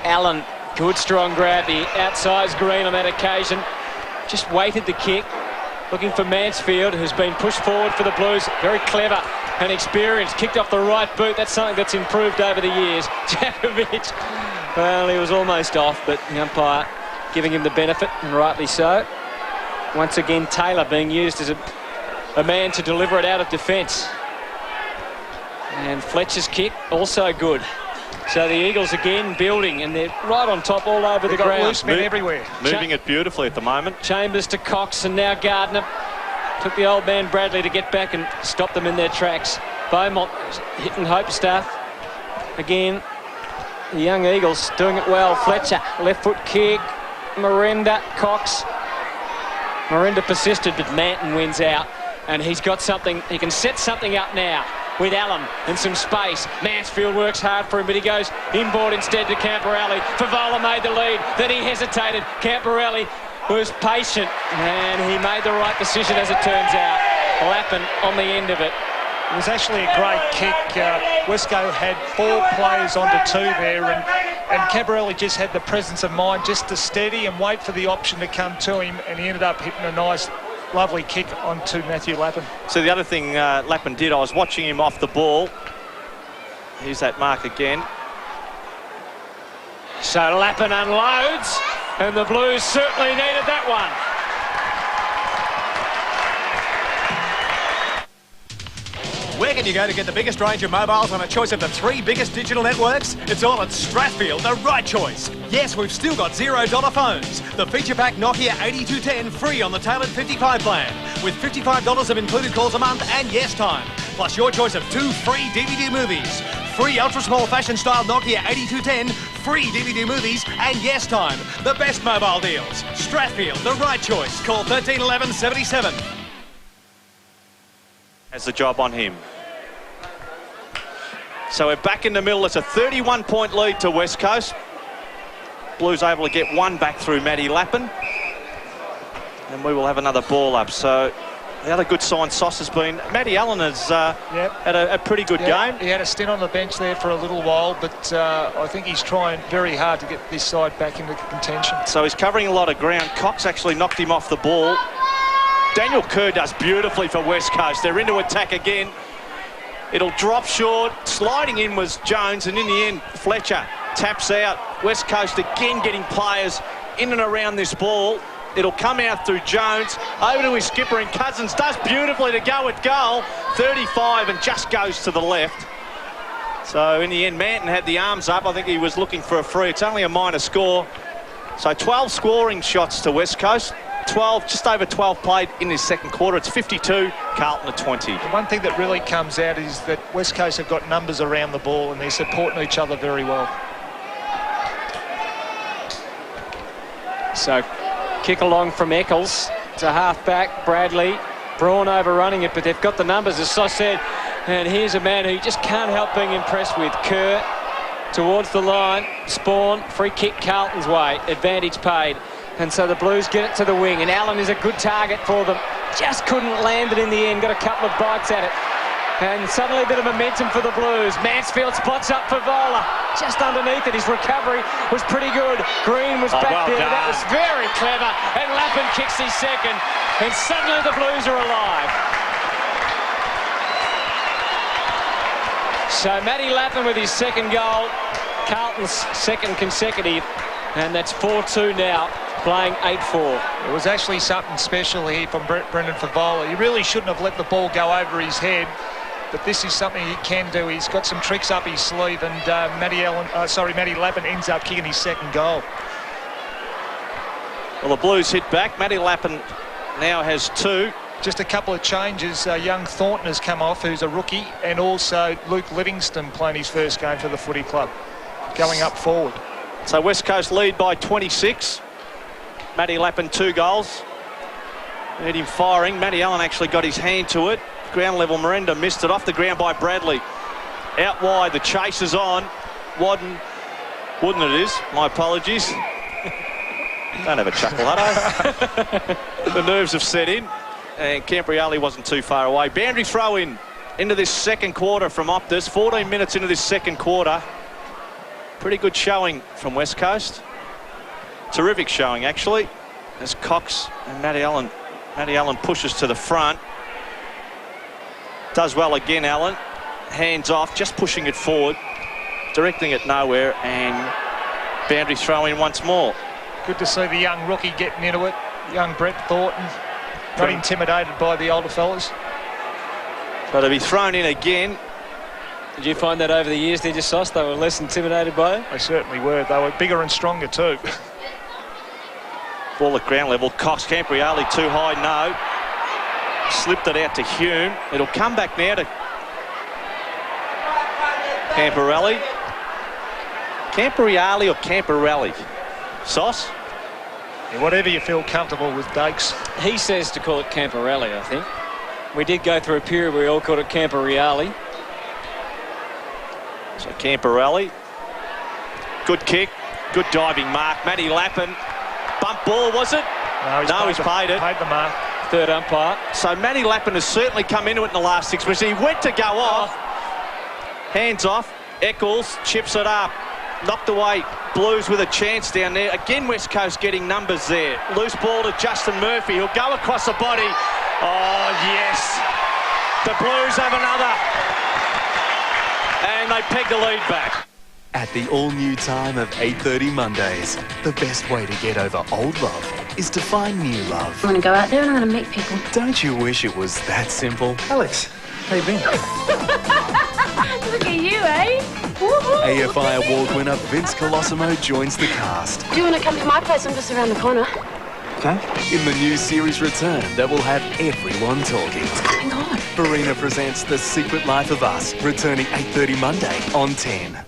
Allen, good strong grab. He outsides Green on that occasion. Just waited the kick. Looking for Mansfield, who's been pushed forward for the Blues. Very clever and experienced. Kicked off the right boot. That's something that's improved over the years. Jakovic, well, he was almost off, but the umpire giving him the benefit, and rightly so. Once again, Taylor being used as a man to deliver it out of defence. And Fletcher's kick, also good. So the Eagles again building, and they're right on top all over the ground. Loose men everywhere. Moving it beautifully at the moment. Chambers to Cox, and now Gardner. Took the old man Bradley to get back and stop them in their tracks. Beaumont hitting hope stuff. Again, the young Eagles doing it well. Fletcher, left foot kick. Miranda, Cox. Miranda persisted, but Manton wins out. And he's got something, he can set something up now with Allen and some space. Mansfield works hard for him, but he goes inboard instead to Camporelli. Favola made the lead, then he hesitated. Camporelli was patient, and he made the right decision as it turns out. Lappin on the end of it. It was actually a great kick. Wesco had 4 players onto 2 there, and Camporelli just had the presence of mind just to steady and wait for the option to come to him, and he ended up hitting a nice, lovely kick onto Matthew Lappin. So the other thing Lappin did, I was watching him off the ball. Here's that mark again. So Lappin unloads, and the Blues certainly needed that one. Where can you go to get the biggest range of mobiles on a choice of the 3 biggest digital networks? It's all at Strathfield, the right choice. Yes, we've still got $0 phones. The feature pack Nokia 8210 free on the tailored 55 plan, with $55 of included calls a month and yes time. Plus your choice of 2 free DVD movies. Free ultra-small fashion-style Nokia 8210, free DVD movies and yes time. The best mobile deals. Strathfield, the right choice. Call 13 11 77. Has the job on him. So we're back in the middle. It's a 31-point lead to West Coast. Blues able to get one back through Matty Lappin. And we will have another ball up. So the other good sign Sauce has been, Matty Allen has had a pretty good game. He had a stint on the bench there for a little while, but I think he's trying very hard to get this side back into contention. So he's covering a lot of ground. Cox actually knocked him off the ball. Daniel Kerr does beautifully for West Coast. They're into attack again. It'll drop short. Sliding in was Jones, and in the end, Fletcher taps out. West Coast again getting players in and around this ball. It'll come out through Jones, over to his skipper, and Cousins does beautifully to go at goal. 35 and just goes to the left. So in the end, Manton had the arms up. I think he was looking for a free. It's only a minor score. So 12 scoring shots to West Coast. 12, just over 12 played in this second quarter. It's 52, Carlton at 20. The one thing that really comes out is that West Coast have got numbers around the ball and they're supporting each other very well. So kick along from Eccles to half-back, Bradley. Braun overrunning it, but they've got the numbers, as Sos said. And here's a man who you just can't help being impressed with. Kerr towards the line. Spawn, free kick Carlton's way. Advantage paid. And so the Blues get it to the wing, and Allen is a good target for them. Just couldn't land it in the end, got a couple of bites at it. And suddenly a bit of momentum for the Blues. Mansfield spots up for Vola. Just underneath it, his recovery was pretty good. Green was back there, that was very clever. And Lappin kicks his second, and suddenly the Blues are alive. So Matty Lappin with his second goal. Carlton's second consecutive, and that's 4-2 now. Playing 8-4. It was actually something special here from Brendan Favola. He really shouldn't have let the ball go over his head, but this is something he can do. He's got some tricks up his sleeve, and Matty Lappin ends up kicking his second goal. Well, the Blues hit back. Matty Lappin now has 2. Just a couple of changes. Young Thornton has come off, who's a rookie, and also Luke Livingston playing his first game for the footy club, going up forward. So West Coast lead by 26. Matty Lappin 2 goals. Had him firing. Matty Allen actually got his hand to it. Ground level, Miranda missed it off the ground by Bradley. Out wide, the chase is on. Wooden it is. My apologies. Don't have a chuckle, Hutto. The nerves have set in. And Campriali wasn't too far away. Boundary throw in into this second quarter from Optus. 14 minutes into this second quarter. Pretty good showing from West Coast. Terrific showing, actually, as Cox and Matty Allen pushes to the front. Does well again, Allen. Hands off, just pushing it forward, directing it nowhere, and boundary throw in once more. Good to see the young rookie getting into it. Young Brett Thornton, not intimidated by the older fellas. So to be thrown in again. Did you find that over the years, did you, Sauce? They were less intimidated by it? They certainly were. They were bigger and stronger too. Ball at ground level. Cox, Campriali too high, no. Slipped it out to Hume. It'll come back now to Campriali. Campriali or Camparelli? Sauce? Yeah, whatever you feel comfortable with, Dakes. He says to call it Camparelli, I think. We did go through a period where we all called it Campriali. So Camparelli. Good kick. Good diving mark. Matty Lappin. Bump ball, was it? No, he's paid it. Paid the mark. Third umpire. So Matty Lappin has certainly come into it in the last 6 minutes. He went to go off. Hands off. Eccles chips it up. Knocked away. Blues with a chance down there. Again, West Coast getting numbers there. Loose ball to Justin Murphy. He'll go across the body. Oh, yes. The Blues have another. And they peg the lead back. At the all-new time of 8:30 Mondays, the best way to get over old love is to find new love. I'm going to go out there and I'm going to meet people. Don't you wish it was that simple? Alex, how you been? Look at you, eh? AFI award winner Vince Colosimo joins the cast. Do you want to come to my place? I'm just around the corner. Okay. In the new series return that will have everyone talking. What's going on? Farina presents The Secret Life of Us, returning 8:30 Monday on 10.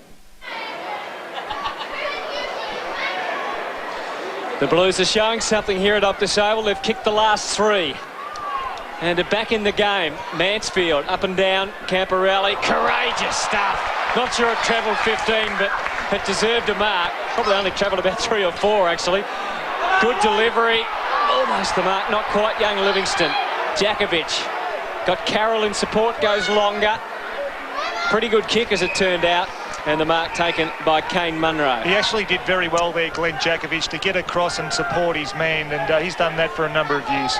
The Blues are showing something here at Optus Oval. They've kicked the last 3. And they're back in the game. Mansfield, up and down, Camporelli. Courageous stuff. Not sure it travelled 15, but it deserved a mark. Probably only travelled about 3 or 4, actually. Good delivery. Almost the mark. Not quite. Young Livingston. Jakovic. Got Carroll in support. Goes longer. Pretty good kick, as it turned out. And the mark taken by Kane Munro. He actually did very well there, Glenn Jakovic, to get across and support his man, and he's done that for a number of years.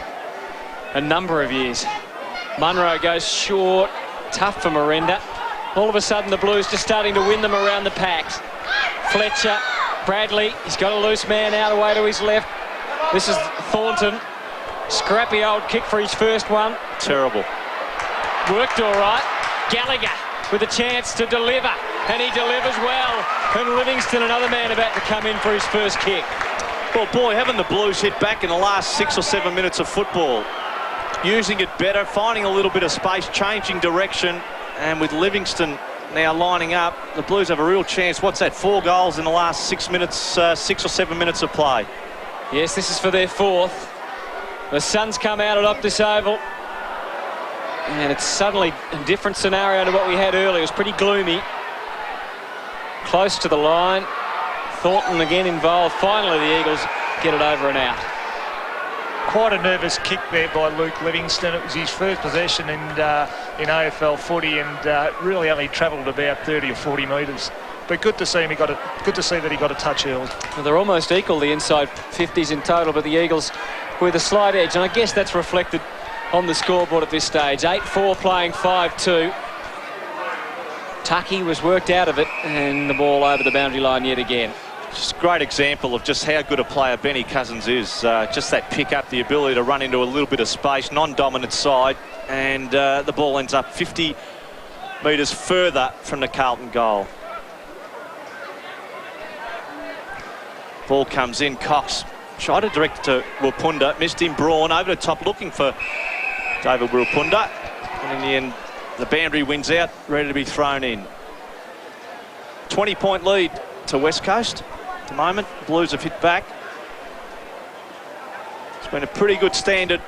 A number of years. Munro goes short. Tough for Miranda. All of a sudden, the Blues just starting to win them around the packs. Fletcher, Bradley, he's got a loose man out away to his left. This is Thornton. Scrappy old kick for his first one. Terrible. Worked all right. Gallagher with a chance to deliver. And he delivers well. And Livingston, another man about to come in for his first kick. Well, boy, having the Blues hit back in the last 6 or 7 minutes of football. Using it better, finding a little bit of space, changing direction. And with Livingston now lining up, the Blues have a real chance. What's that, 4 goals in the last 6 minutes, 6 or 7 minutes of play? Yes, this is for their 4th. The sun's come out at Optus Oval. And it's suddenly a different scenario to what we had earlier. It was pretty gloomy. Close to the line. Thornton again involved. Finally, the Eagles get it over and out. Quite a nervous kick there by Luke Livingston. It was his first possession in AFL footy, and really only travelled about 30 or 40 metres. But good to see him. Good to see that he got a touch early. Well, they're almost equal, the inside 50s in total, but the Eagles with a slight edge, and I guess that's reflected on the scoreboard at this stage. 8-4 playing 5-2. Tucky was worked out of it, and the ball over the boundary line yet again. Just a great example of just how good a player Benny Cousins is. Just that pick up, the ability to run into a little bit of space, non-dominant side, and the ball ends up 50 metres further from the Carlton goal. Ball comes in, Cox tried to direct it to Wilpunda, missed him. Braun over the top looking for David Wilpunda, and in the end the boundary wins out, ready to be thrown in. 20-point lead to West Coast at the moment. Blues have hit back. It's been a pretty good standard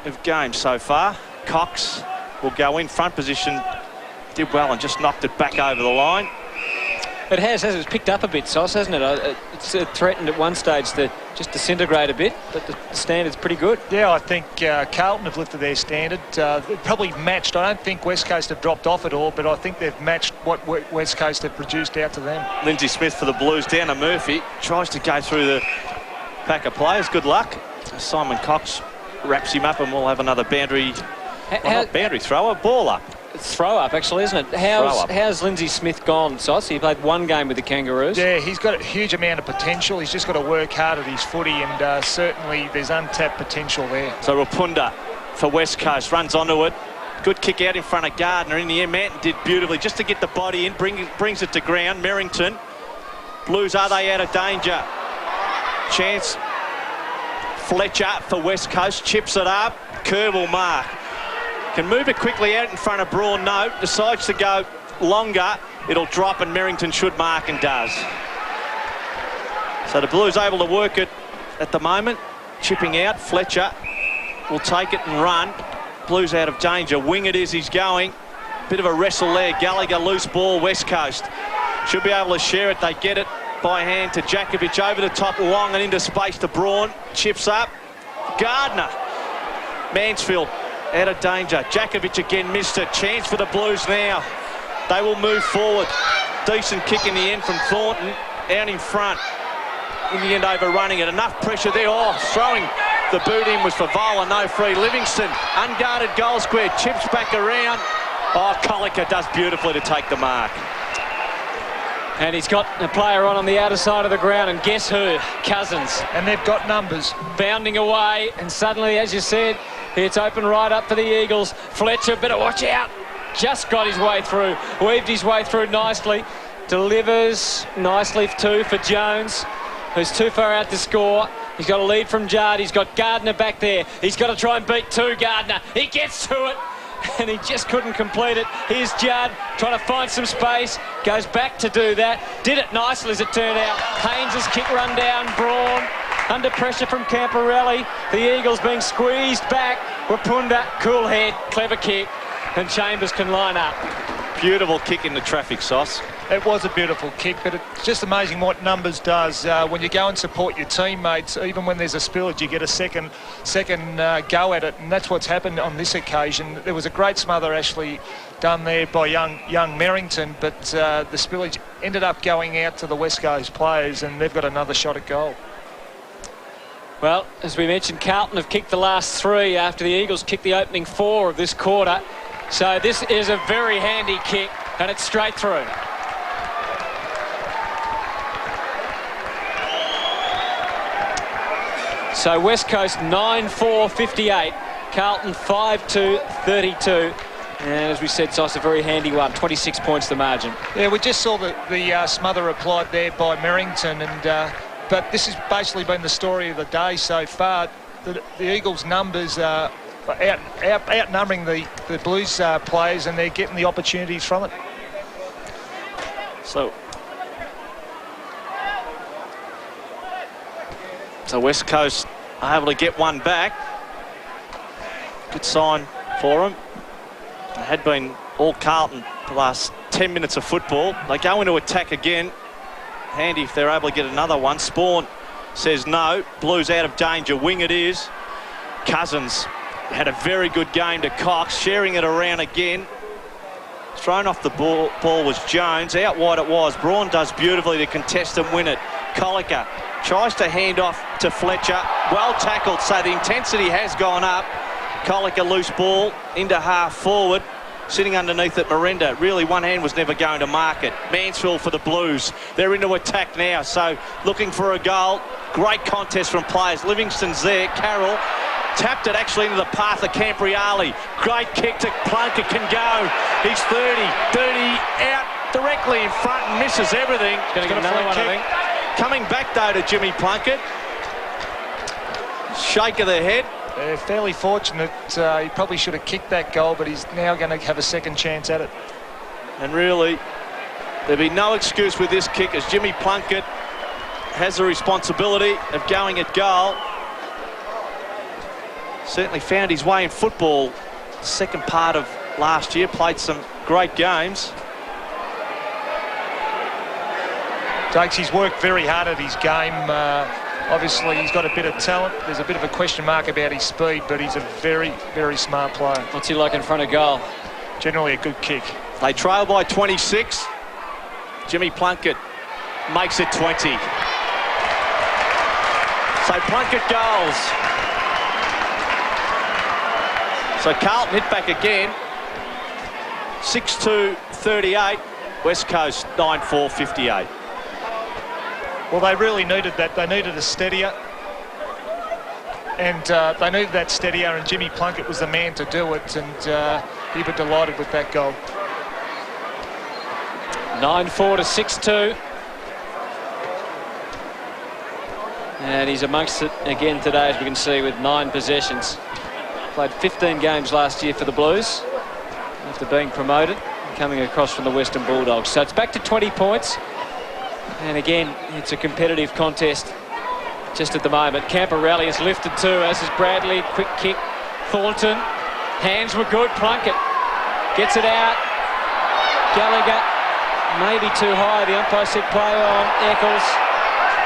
of game so far. Cox will go in front position, did well and just knocked it back over the line. It has. It's picked up a bit, Sauce, hasn't it? It's threatened at one stage to just disintegrate a bit, but the standard's pretty good. Yeah, I think Carlton have lifted their standard. Probably matched. I don't think West Coast have dropped off at all, but I think they've matched what West Coast have produced out to them. Lindsay Smith for the Blues down to Murphy. Tries to go through the pack of players. Good luck. Simon Cox wraps him up, and we'll have another boundary. Not boundary thrower, ball up. It's throw up, actually, isn't it? How's Lindsay Smith gone, Sauce? He played one game with the Kangaroos. Yeah, he's got a huge amount of potential. He's just got to work hard at his footy, and certainly there's untapped potential there. So Rapunda for West Coast runs onto it. Good kick out in front of Gardner. In the end, Manton did beautifully just to get the body in, brings it to ground. Merrington. Blues, are they out of danger? Chance. Fletcher for West Coast, chips it up. Kerr will mark. Can move it quickly out in front of Braun. No, decides to go longer. It'll drop, and Merrington should mark, and does. So the Blues able to work it at the moment. Chipping out. Fletcher will take it and run. Blues out of danger. Wing it is, he's going. Bit of a wrestle there. Gallagher, loose ball, West Coast. Should be able to share it. They get it by hand to Jakovic over the top, long and into space to Braun. Chips up. Gardner. Mansfield out of danger. Jakovic again missed it. Chance for the Blues now. They will move forward. Decent kick in the end from Thornton. Out in front. In the end, overrunning it. Enough pressure there. Oh, throwing the boot in was for Vola. No free. Livingston, unguarded goal square. Chips back around. Oh, Colliker does beautifully to take the mark. And he's got a player on the outer side of the ground, and guess who? Cousins. And they've got numbers. Bounding away, and suddenly, as you said, it's open right up for the Eagles. Fletcher, better watch out. Just got his way through, weaved his way through nicely. Delivers nicely too for Jones, who's too far out to score. He's got a lead from Jard. He's got Gardner back there. He's got to try and beat two. Gardner. He gets to it, and he just couldn't complete it. Here's Judd trying to find some space. Goes back to do that. Did it nicely, as it turned out. Haynes' kick run down. Braun under pressure from Camporelli. The Eagles being squeezed back. Wapunda, cool head, clever kick, and Chambers can line up. Beautiful kick in the traffic, Sauce. It was a beautiful kick, but it's just amazing what numbers does. When you go and support your teammates, even when there's a spillage, you get a second go at it, and that's what's happened on this occasion. There was a great smother actually done there by young Merrington, but the spillage ended up going out to the West Coast players, and they've got another shot at goal. Well, as we mentioned, Carlton have kicked the last three after the Eagles kicked the opening four of this quarter. So this is a very handy kick, and it's straight through. So West Coast 9-4-58, Carlton 5-2-32. And as we said, Sauce, a very handy one, 26 points the margin. Yeah, we just saw the smother applied there by Merrington, and but this has basically been the story of the day so far. The Eagles' numbers are outnumbering the Blues players, and they're getting the opportunities from it. So West Coast are able to get one back. Good sign for them. It had been all Carlton the last 10 minutes of football. They go into attack again. Handy if they're able to get another one. Spawn says no. Blues out of danger. Wing it is. Cousins had a very good game to Cox, sharing it around again. Thrown off the ball was Jones. Out wide it was. Braun does beautifully to contest and win it. Colliker tries to hand off to Fletcher. Well tackled, so the intensity has gone up. Colliker loose ball into half forward. Sitting underneath it, Miranda. Really, one hand was never going to mark it. Mansfield for the Blues. They're into attack now, so looking for a goal. Great contest from players. Livingston's there. Carroll tapped it actually into the path of Campriali. Great kick to Plunkett, can go. He's 30 out directly in front and misses everything. He's going to get another one, I think. Coming back though to Jimmy Plunkett. Shake of the head. They're fairly fortunate. He probably should have kicked that goal, but he's now going to have a second chance at it. And really, there'll be no excuse with this kick, as Jimmy Plunkett has the responsibility of going at goal. Certainly found his way in football second part of last year, played some great games. Dakes, he's worked very hard at his game. Obviously, he's got a bit of talent. There's a bit of a question mark about his speed, but he's a very, very smart player. What's he like in front of goal? Generally a good kick. They trail by 26. Jimmy Plunkett makes it 20. So Plunkett goals. So Carlton hit back again. 6-2-38. West Coast 9-4-58. Well, they really needed that. They needed a steadier. And they needed that steadier, and Jimmy Plunkett was the man to do it. And he was delighted with that goal. 9-4 to 6-2. And he's amongst it again today, as we can see, with 9 possessions. Played 15 games last year for the Blues after being promoted, coming across from the Western Bulldogs. So it's back to 20 points. And again, it's a competitive contest just at the moment. Camporelli is lifted too, as is Bradley. Quick kick. Thornton. Hands were good. Plunkett gets it out. Gallagher maybe too high. The umpire said play on. Eccles.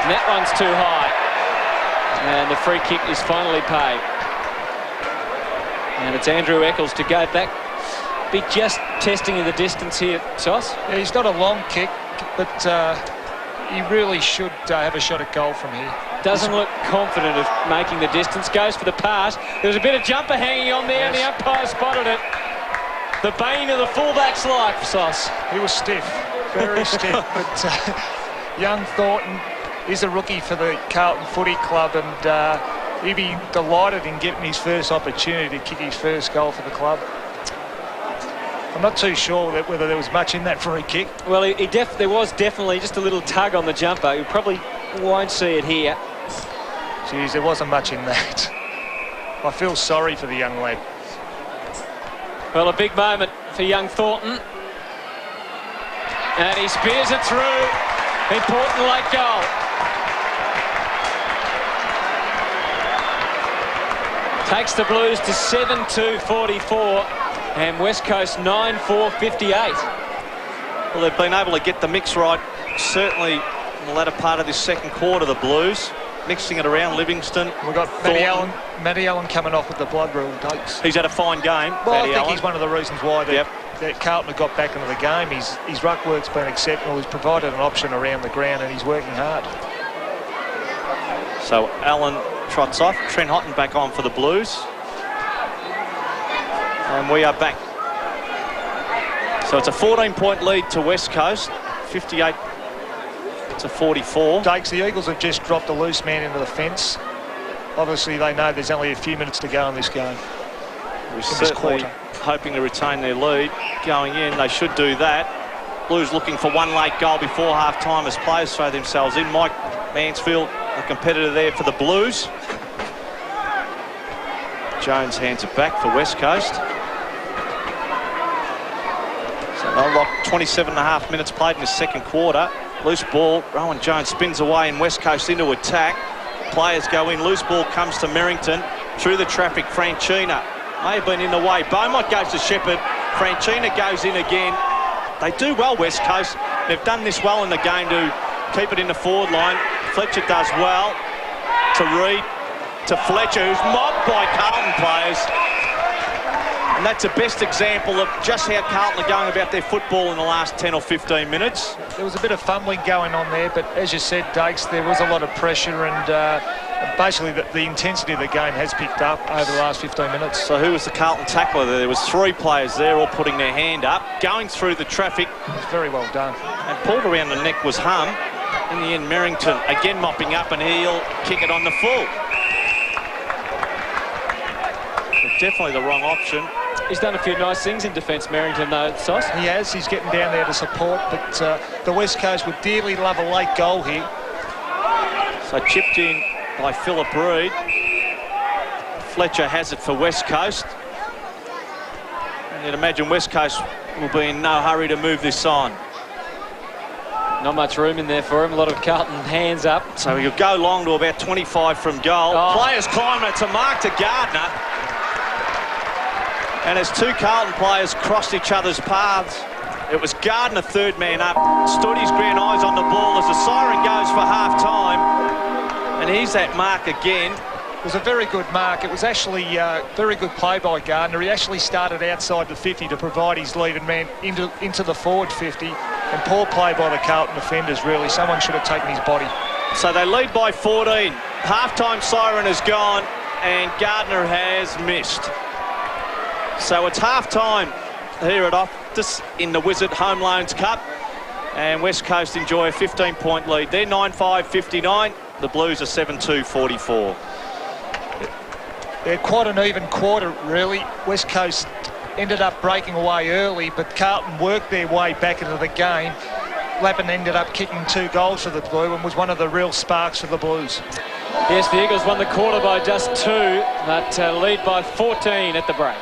And that one's too high. And the free kick is finally paid. And it's Andrew Eccles to go back. Be just testing in the distance here, Sauce. Yeah, he's not a long kick, but he really should have a shot at goal from here. Doesn't look confident of making the distance. Goes for the pass. There's a bit of jumper hanging on there, yes. And the umpire spotted it. The bane of the fullback's life, Sauce. He was stiff. Very stiff. But young Thornton is a rookie for the Carlton Footy Club, and he'd be delighted in getting his first opportunity to kick his first goal for the club. I'm not too sure whether there was much in that free kick. Well, there was definitely just a little tug on the jumper. You probably won't see it here. Geez, there wasn't much in that. I feel sorry for the young lad. Well, a big moment for young Thornton. And he spears it through. Important late goal. Takes the Blues to 7-2-44. And West Coast 9-4-58. Well, they've been able to get the mix right, certainly in the latter part of this second quarter, the Blues. Mixing it around Livingston. We've got Matty Allen coming off with the blood rule, Dakes. He's had a fine game, well, I think he's one of the reasons why that Carlton have got back into the game. His ruck work's been exceptional. He's provided an option around the ground and he's working hard. So Allen trots off. Trent Houghton back on for the Blues. And we are back. So it's a 14-point lead to West Coast, 58-44. Dakes, the Eagles have just dropped a loose man into the fence. Obviously, they know there's only a few minutes to go in this game. We're certainly hoping to retain their lead going in. They should do that. Blues looking for one late goal before half-time as players throw themselves in. Mike Mansfield, a competitor there for the Blues. Jones hands it back for West Coast. They'll lock 27.5 minutes played in the second quarter. Loose ball, Rowan Jones spins away and West Coast into attack. Players go in, loose ball comes to Merrington. Through the traffic, Franchina may have been in the way. Beaumont goes to Shepherd. Franchina goes in again. They do well, West Coast. They've done this well in the game to keep it in the forward line. Fletcher does well to Reid, to Fletcher, who's mobbed by Carlton players. And that's the best example of just how Carlton are going about their football in the last 10 or 15 minutes. There was a bit of fumbling going on there, but as you said, Dakes, there was a lot of pressure and basically the intensity of the game has picked up over the last 15 minutes. So who was the Carlton tackler there? There was three players there all putting their hand up, going through the traffic. It was very well done. And pulled around the neck was Hum. In the end, Merrington again mopping up and he'll kick it on the full. But definitely the wrong option. He's done a few nice things in defence, Merrington, though, Sauce. He has. He's getting down there to support, but the West Coast would dearly love a late goal here. So chipped in by Philip Reid. Fletcher has it for West Coast. And you'd imagine West Coast will be in no hurry to move this on. Not much room in there for him. A lot of Carlton hands up. So he'll go long to about 25 from goal. Oh. Players climbing. It's a mark to Gardner. And as two Carlton players crossed each other's paths, it was Gardner, third man up, stood his grand eyes on the ball as the siren goes for half-time. And he's that mark again. It was a very good mark. It was actually very good play by Gardner. He actually started outside the 50 to provide his leading man into the forward 50. And poor play by the Carlton defenders, really. Someone should have taken his body. So they lead by 14. Half-time siren has gone and Gardner has missed. So it's half-time here at Optus in the Wizard Home Loans Cup. And West Coast enjoy a 15-point lead. They're 9-5-59. The Blues are 7-2-44. They're quite an even quarter, really. West Coast ended up breaking away early, but Carlton worked their way back into the game. Lappin ended up kicking 2 goals for the Blue and was one of the real sparks for the Blues. Yes, the Eagles won the quarter by just 2, but lead by 14 at the break.